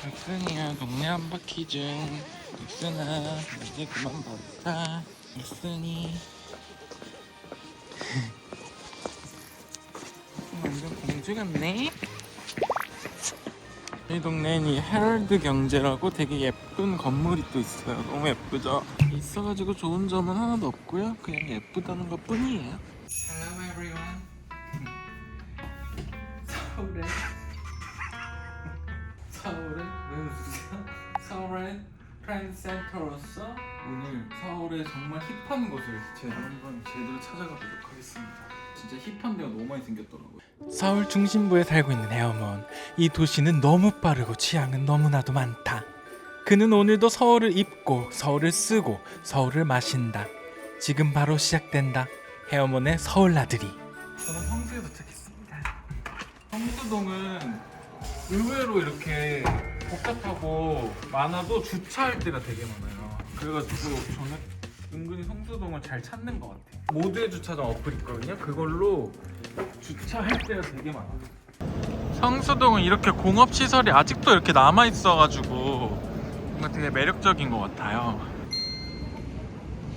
넥슨이야 동네 한 바퀴 중 넥슨아 이제 그만 봤다 넥슨이 완전 공주 같네. 이 동네는 이 헤럴드 경제라고 되게 예쁜 건물이 또 있어요. 너무 예쁘죠? 있어가지고 좋은 점은 하나도 없고요, 그냥 예쁘다는 것 뿐이에요. Hello everyone. 서울에 왜 웃으세요? 서울의 트렌드 센터로서 오늘 서울의 정말 힙한 곳을 제가 한번 제대로 찾아가 보도록 하겠습니다. 진짜 힙한 데가 너무 많이 생겼더라고요. 서울 중심부에 살고 있는 헤어먼. 이 도시는 너무 빠르고 취향은 너무나도 많다. 그는 오늘도 서울을 입고 서울을 쓰고 서울을 마신다. 지금 바로 시작된다. 헤어먼의 서울 나들이. 저는 성수에 도착했습니다. 성수동은 의외로 이렇게 복잡하고 많아도 주차할 데가 되게 많아요. 그래가지고 저는 은근히 성수동을 잘 찾는 것 같아요. 모두의 주차장 어플 있거든요. 그걸로 주차할 데가 되게 많아요. 성수동은 이렇게 공업시설이 아직도 이렇게 남아있어가지고 뭔가 되게 매력적인 것 같아요.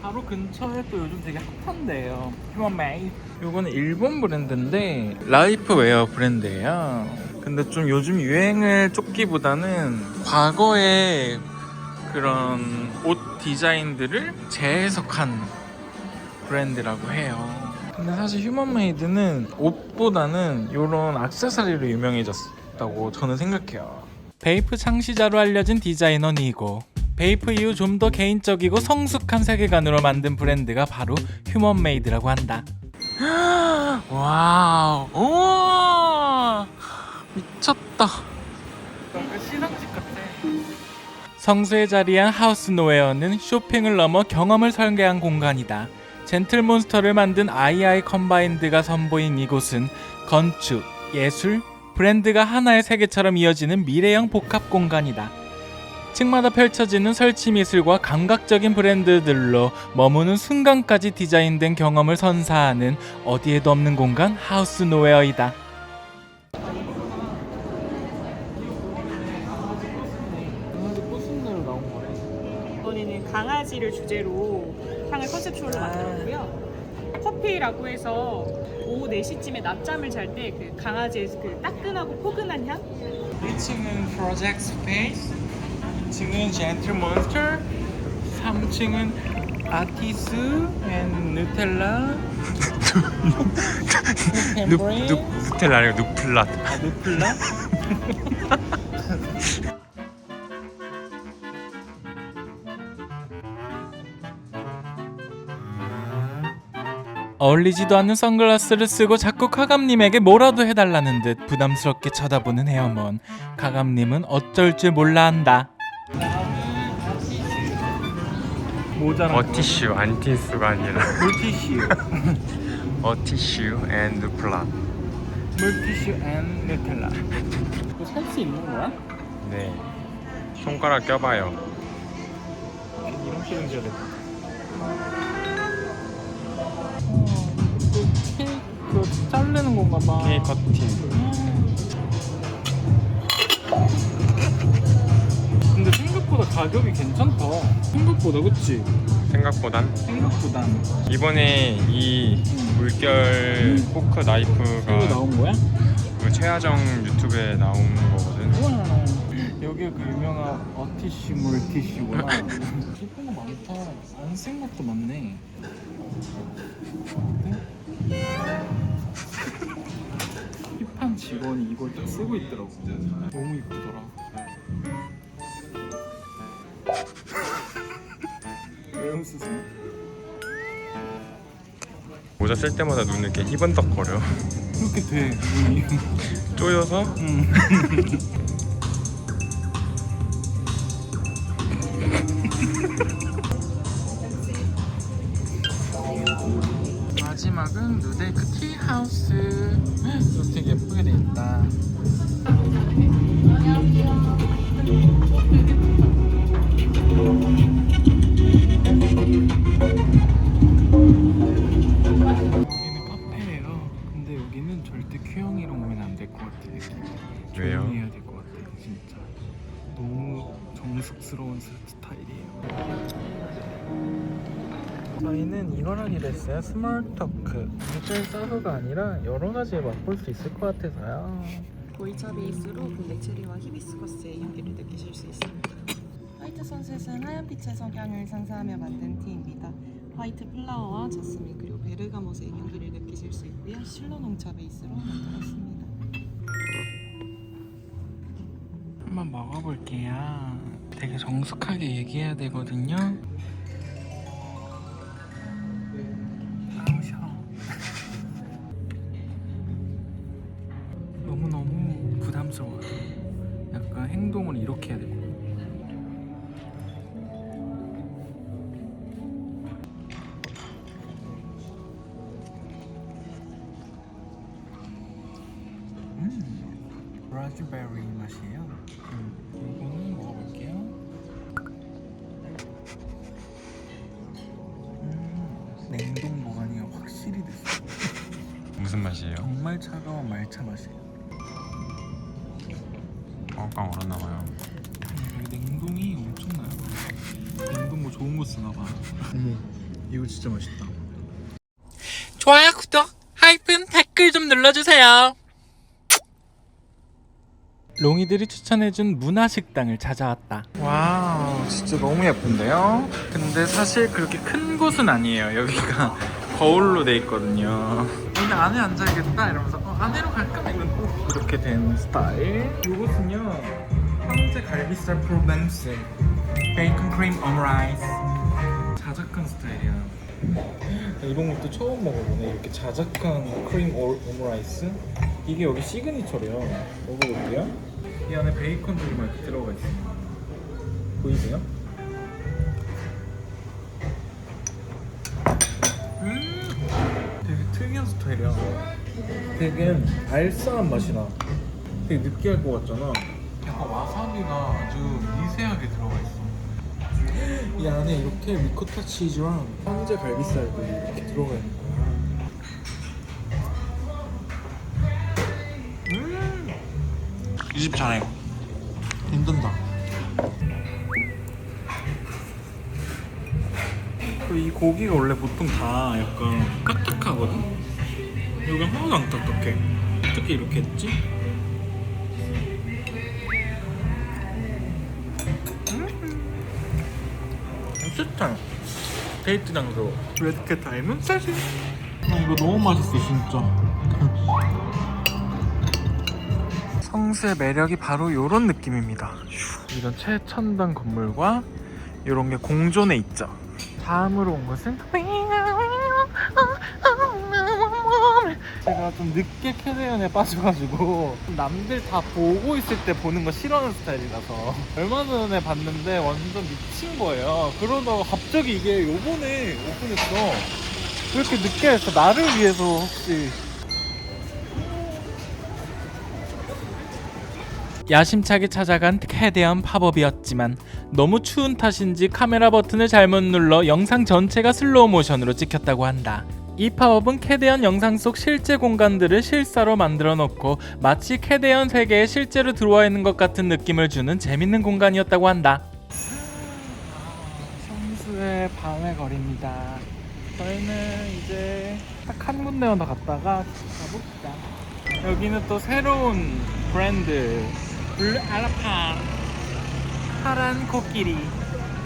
바로 근처에 또 요즘 되게 핫한데요. 휴먼메이. 요거는 일본 브랜드인데 라이프웨어 브랜드예요. 근데 좀 요즘 유행을 쫓기보다는 과거의 그런 옷 디자인들을 재해석한 브랜드라고 해요. 근데 사실 휴먼메이드는 옷보다는 이런 액세서리로 유명해졌다고 저는 생각해요. 베이프 창시자로 알려진 디자이너 니고. 베이프 이후 좀 더 개인적이고 성숙한 세계관으로 만든 브랜드가 바로 휴먼메이드라고 한다. 와우, 우와, 미쳤다. 뭔가 시상식 같아. 성수에 자리한 하우스 노웨어는 쇼핑을 넘어 경험을 설계한 공간이다. 젠틀몬스터를 만든 II 컴바인드가 선보인 이곳은 건축, 예술, 브랜드가 하나의 세계처럼 이어지는 미래형 복합 공간이다. 층마다 펼쳐지는 설치 미술과 감각적인 브랜드들로 머무는 순간까지 디자인된 경험을 선사하는 어디에도 없는 공간 하우스 노웨어이다. 이번에는 강아지를 주제로 향을 컨셉쇼를 만들었고요. 커피라고 해서 오후 4시쯤에 낮잠을 잘 때 그 강아지의 그 따끈하고 포근한 향? 1층은 프로젝트 스페이스, 2층은 젠틀몬스터, 3층은 아티스 앤 누텔라. 누텔라 아니고 누플랏. 누플라? 어울리지도 않는 선글라스를 쓰고 자꾸 카감님에게 뭐라도 해달라는 듯 부담스럽게 쳐다보는 헤어먼. 카감님은 어쩔 줄 몰라 한다. 모자랑 어티슈, 안티슈가 아니라 물티슈. 어티슈 앤 누플랏. 물티슈 앤 누텔라. 이거 살 수 있는 거야? 네, 손가락 껴봐요. 이런 식으로 줘야 돼. 케이크 자르는 건가 봐. 케이크 커팅. 근데 생각보다 가격이 괜찮다. 생각보다, 그치? 생각보단 생각보단. 이번에 이 물결 포크 이거 나이프가 나온 거야? 그 최하정 유튜브에 나온 거거든. 우와. 여기가 그 유명한 어티슈 물티슈구나. 예쁜 거 많다. 안 쓴 것도 많네. 힙한 직원이 이걸 딱 쓰고 있더라고. 너무 이쁘더라. 왜 웃으세요? 모자 쓸 때마다 눈을 이렇게 희번덕거려. 그렇게 돼, 눈이. 쪼여서 마지막은 누데크 티하우스. 이거 되게 예쁘게 돼 있다. 여기는 카페예요. 근데 여기는 절대 큐형이랑 오면 안 될 것 같아. 느낌. 왜요? 조용히 해야 될 것 같아. 진짜 정숙스러운 스타일이에요. 저희는 이걸 하기로 했어요. 스몰 토크. 일절 서브가 아니라 여러 가지 맛볼 수 있을 것 같아서요. 보이차 베이스로 블랙 체리와 히비스커스의 향기를 느끼실 수 있습니다. 화이트 선셋은 하얀 빛의 석양을 상상하며 만든 티입니다. 화이트 플라워와 자스민 그리고 베르가못의 향기를 느끼실 수 있고요. 실로 농차 베이스로 만들었습니다. 한번 먹어볼게요. 되게 정숙하게 얘기해야 되거든요. 아우 셔. 너무너무 부담스러워요. 약간 행동을 이렇게 해야 되고. 라즈베리 맛이에요. 이거는 먹어볼게요. 냉동 보관이 확실히 됐어요. 무슨 맛이에요? 정말 차가운 말차 맛이에요. 꽝 얼었나봐요. 여기 냉동이 엄청나요. 냉동 뭐 좋은 거 쓰나 봐. 이거 진짜 맛있다. 좋아요, 구독, 하이픈, 댓글 좀 눌러주세요. 롱이들이 추천해준 문화식당을 찾아왔다. 와우, 진짜 너무 예쁜데요? 근데 사실 그렇게 큰 곳은 아니에요. 여기가 거울로 돼 있거든요. 여기 안에 앉아야겠다 이러면서 안으로 갈까? 이러면 이렇게 된 스타일. 이곳은요, 황제 갈비살 프로벤스 베이컨 크림 오므라이스. 자작한 스타일이야. 이런 것도 처음 먹어보네. 이렇게 자작한 크림 오므라이스. 이게 여기 시그니처래요. 먹어볼게요. 이 안에 베이컨 조리만 이렇게 들어가 있어요. 보이세요? 되게 특이한 스타일이야. 되게 알싸한 맛이 나. 되게 느끼할 것 같잖아. 약간 와사비가 아주 미세하게 들어가 있어. 이 안에 이렇게 리코타 치즈랑 황제 갈비살도 이렇게 들어가 있는 거야. 이 집 잘해. 힘든다. 이 고기가 원래 보통 다 약간 딱딱하거든? 여기 하나도 안 딱딱해. 어떻게 이렇게 했지? 맛있다. 데이트 장소 레드캣 타임은 사실 이거 너무 맛있어 진짜. 성수의 매력이 바로 이런 느낌입니다. 이런 최첨단 건물과 이런 게 공존해 있죠. 다음으로 온 곳은 제가 좀 늦게 캐대언에 빠져가지고 남들 다 보고 있을 때 보는 거 싫어하는 스타일이라서 얼마 전에 봤는데 완전 미친 거예요. 그러다가 갑자기 이게 요번에 오픈했어. 왜 이렇게 늦게 했어? 나를 위해서 혹시. 야심차게 찾아간 캐대언 팝업이었지만 너무 추운 탓인지 카메라 버튼을 잘못 눌러 영상 전체가 슬로우 모션으로 찍혔다고 한다. 이 팝업은 캐대언 영상 속 실제 공간들을 실사로 만들어 놓고 마치 캐대언 세계에 실제로 들어와 있는 것 같은 느낌을 주는 재밌는 공간이었다고 한다. 성수의 밤의 거리입니다. 저희는 이제 딱 한 군데만 더 갔다가 가봅시다. 여기는 또 새로운 브랜드 블루 알라파 파란 코끼리.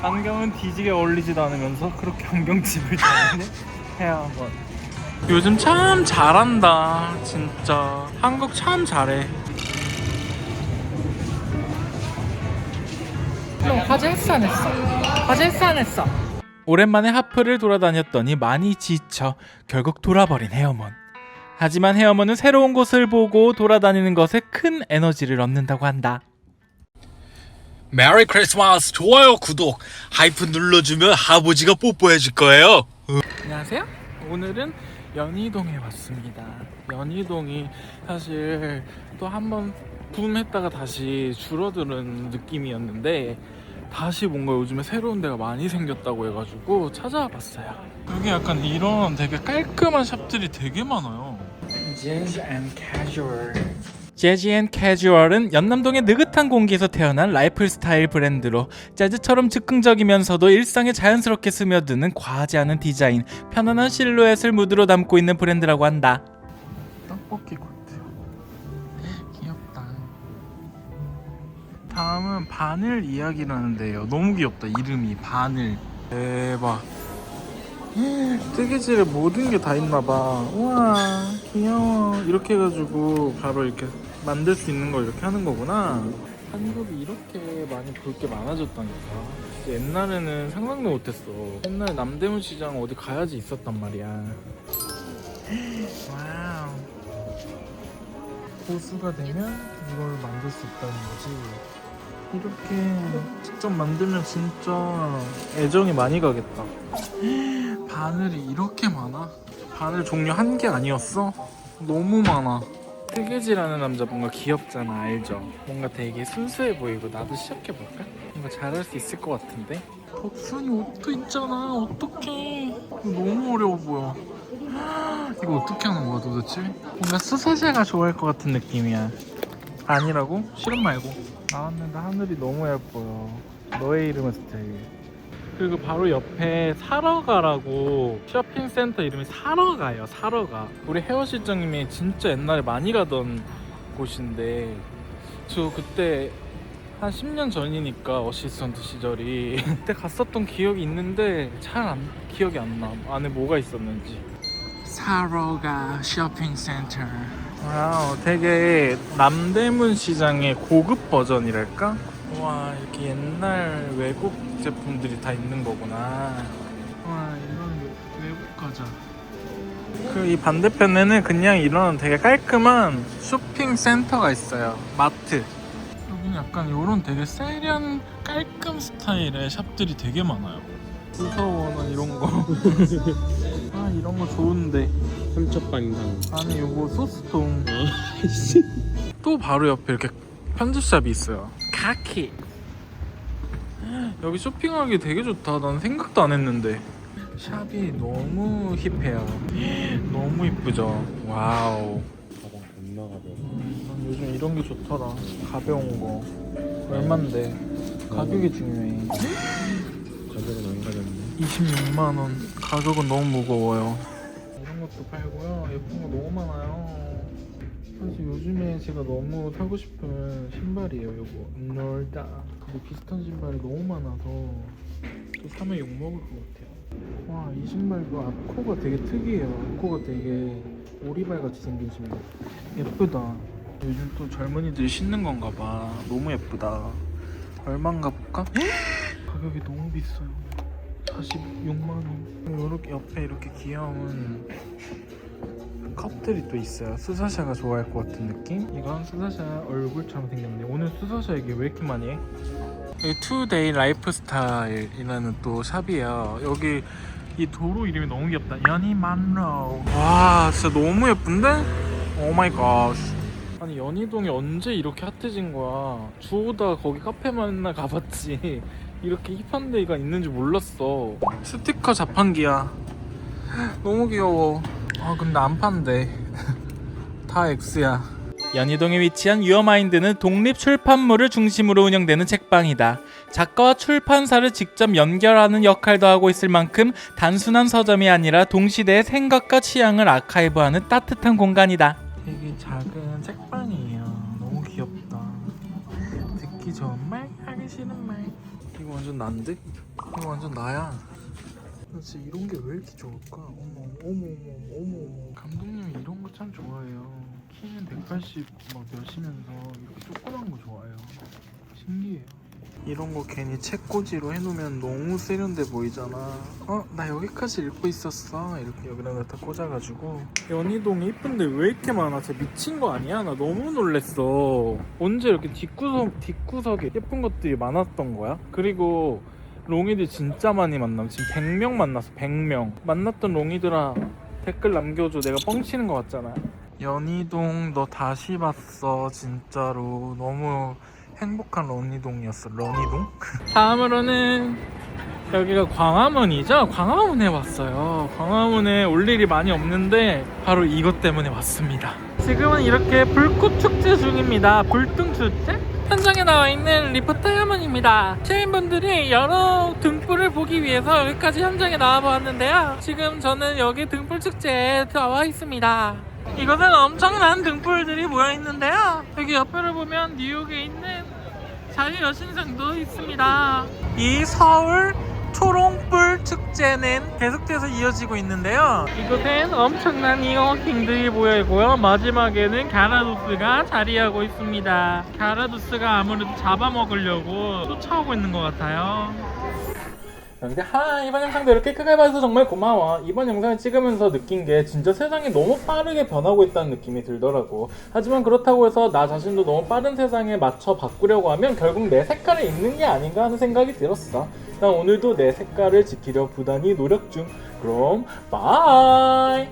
안경은 뒤지게 어울리지도 않으면서 그렇게 안경집을 다니는 헤어원. 요즘 참 잘한다 진짜. 한국 참 잘해. 형 과제 했어 안 했어? 과제 했어 안 했어? 오랜만에 하프를 돌아다녔더니 많이 지쳐 결국 돌아버린 헤어몬. 하지만 헤어몬은 새로운 곳을 보고 돌아다니는 것에 큰 에너지를 얻는다고 한다. 메리 크리스마스, 좋아요, 구독, 하이프 눌러주면 아버지가 뽀뽀해줄 거예요. 안녕하세요. 오늘은 연희동에 왔습니다. 연희동이 사실 또 한번 붐했다가 다시 줄어드는 느낌이었는데 다시 뭔가 요즘에 새로운 데가 많이 생겼다고 해가지고 찾아와 봤어요. 여기 약간 이런 되게 깔끔한 샵들이 되게 많아요. Jazz and Casual. 재즈 앤 캐주얼은 연남동의 느긋한 공기에서 태어난 라이프 스타일 브랜드로 재즈처럼 즉흥적이면서도 일상에 자연스럽게 스며드는 과하지 않은 디자인, 편안한 실루엣을 무드로 담고 있는 브랜드라고 한다. 떡볶이 코트 귀엽다. 다음은 바늘 이야기라는데요. 너무 귀엽다. 이름이 바늘. 대박. 뜨개질에 모든 게 다 있나봐. 우와 귀여워. 이렇게 해가지고 바로 이렇게 만들 수 있는 걸 이렇게 하는 거구나. 한국이 이렇게 많이 볼 게 많아졌다니까. 진짜 옛날에는 상상도 못했어. 옛날에 남대문 시장 어디 가야지 있었단 말이야. 와우. 고수가 되면 이걸 만들 수 있다는 거지. 이렇게 직접 만들면 진짜 애정이 많이 가겠다. 바늘이 이렇게 많아? 바늘 종류 한 개 아니었어? 너무 많아. 뜨개질하는 남자 뭔가 귀엽잖아, 알죠? 뭔가 되게 순수해 보이고. 나도 시작해볼까? 뭔가 잘할 수 있을 것 같은데? 덕순이 옷도 있잖아. 어떡해. 이거 너무 어려워 보여. 이거 어떻게 하는 거야 도대체? 뭔가 수세자가 좋아할 것 같은 느낌이야. 아니라고? 싫음 말고. 나왔는데 하늘이 너무 예뻐요. 너의 이름은 스테이. 그리고 바로 옆에 사러가라고 쇼핑센터 이름이 사러가예요. 사러가. 우리 헤어 실장님이 진짜 옛날에 많이 가던 곳인데 저 그때 한 10년 전이니까 어시스턴트 시절이 그때 갔었던 기억이 있는데 잘 기억이 안 나. 안에 뭐가 있었는지. 사러가 쇼핑센터. 와우, 되게 남대문 시장의 고급 버전이랄까? 와, 이렇게 옛날 외국 제품들이 다 있는 거구나. 와, 이런 외국 과자. 그 이 반대편에는 그냥 이런 되게 깔끔한 쇼핑센터가 있어요. 마트. 여기는 약간 이런 되게 세련 깔끔 스타일의 샵들이 되게 많아요. 무서워, 나 이런 거. 아, 이런 거 좋은데. 삼척반상. 아니, 요거 소스통. 또 바로 옆에 이렇게 편집샵이 있어요. 카키. 여기 쇼핑하기 되게 좋다. 난 생각도 안 했는데. 샵이 너무 힙해요. 너무 이쁘죠. 와우. 가방 겁나 가벼워. 난 요즘 이런 게 좋더라. 가벼운 거. 얼만데? 가격이 중요해. 가격은 안 가졌네. 26만 원. 가격은 너무 무거워요. 이런 것도 팔고요. 예쁜 거 너무 많아요. 사실 요즘에 제가 너무 사고 싶은 신발이에요. 요거 놀다. 근데 비슷한 신발이 너무 많아서 또 사면 욕먹을 것 같아요. 와, 이 신발도 앞코가 되게 특이해요. 앞코가 되게 오리발 같이 생긴 신발. 예쁘다. 요즘 또 젊은이들이 신는 건가 봐. 너무 예쁘다. 얼마인가 볼까? 가격이 너무 비싸요. 46만 원. 이렇게 옆에 이렇게 귀여운 컵들이 또 있어요. 수사샤가 좋아할 것 같은 느낌? 이건 수사샤 얼굴처럼 생겼네. 오늘 수사샤 얘기 왜 이렇게 많이 해? 여기 투데이 라이프스타일이라는 또 샵이에요. 여기 이 도로 이름이 너무 귀엽다. 연희 만로. 와, 진짜 너무 예쁜데? 오 마이 갓. 아니, 연희동이 언제 이렇게 핫해진 거야? 주호다 거기 카페 맨날 가봤지. 이렇게 힙한 데가 있는지 몰랐어. 스티커 자판기야. 너무 귀여워. 아, 근데 안 판대. 다 X야. 연희동에 위치한 유어마인드는 독립 출판물을 중심으로 운영되는 책방이다. 작가와 출판사를 직접 연결하는 역할도 하고 있을 만큼 단순한 서점이 아니라 동시대의 생각과 취향을 아카이브하는 따뜻한 공간이다. 되게 작은 책방이에요. 너무 귀엽다. 듣기 좋은 말, 하기 싫은 말. 이거 완전 난데? 이거 완전 나야. 진짜 이런 게 왜 이렇게 좋을까? 어머. 감독님이 이런 거 참 좋아해요. 키는 180 막 몇이면서 이렇게 조그만 거 좋아해요. 신기해요. 이런 거 괜히 책꽂이로 해놓으면 너무 세련돼 보이잖아. 나 여기까지 읽고 있었어. 이렇게 여기다가 다 꽂아가지고. 연희동이 이쁜데 왜 이렇게 많아? 진짜 미친 거 아니야? 나 너무 놀랬어. 언제 이렇게 뒷구석에 예쁜 것들이 많았던 거야? 그리고 롱이들 진짜 많이 만남. 지금 100명 만났어. 100명. 만났던 롱이들아 댓글 남겨줘. 내가 뻥치는 거 같잖아. 연희동 너 다시 봤어. 진짜로 너무 행복한 런이동이었어. 런이동? 다음으로는 여기가 광화문이죠? 광화문에 왔어요. 광화문에 올 일이 많이 없는데 바로 이것 때문에 왔습니다. 지금은 이렇게 불꽃 축제 중입니다. 불등 축제? 현장에 나와 있는 리포터 야문입니다. 시민분들이 여러 등불을 보기 위해서 여기까지 현장에 나와 보았는데요. 지금 저는 여기 등불 축제에 나와 있습니다. 이곳은 엄청난 등불들이 모여 있는데요. 여기 옆에를 보면 뉴욕에 있는 자유여신상도 있습니다. 이 서울 초롱불 축제는 계속해서 이어지고 있는데요. 이곳엔 엄청난 이어킹들이 모여 있고요. 마지막에는 갸라도스가 자리하고 있습니다. 갸라도스가 아무래도 잡아먹으려고 쫓아오고 있는 것 같아요. 근데 이번 영상도 이렇게 끝까지 봐줘서 정말 고마워. 이번 영상을 찍으면서 느낀 게 진짜 세상이 너무 빠르게 변하고 있다는 느낌이 들더라고. 하지만 그렇다고 해서 나 자신도 너무 빠른 세상에 맞춰 바꾸려고 하면 결국 내 색깔을 잃는 게 아닌가 하는 생각이 들었어. 난 오늘도 내 색깔을 지키려 부단히 노력 중. 그럼 바이.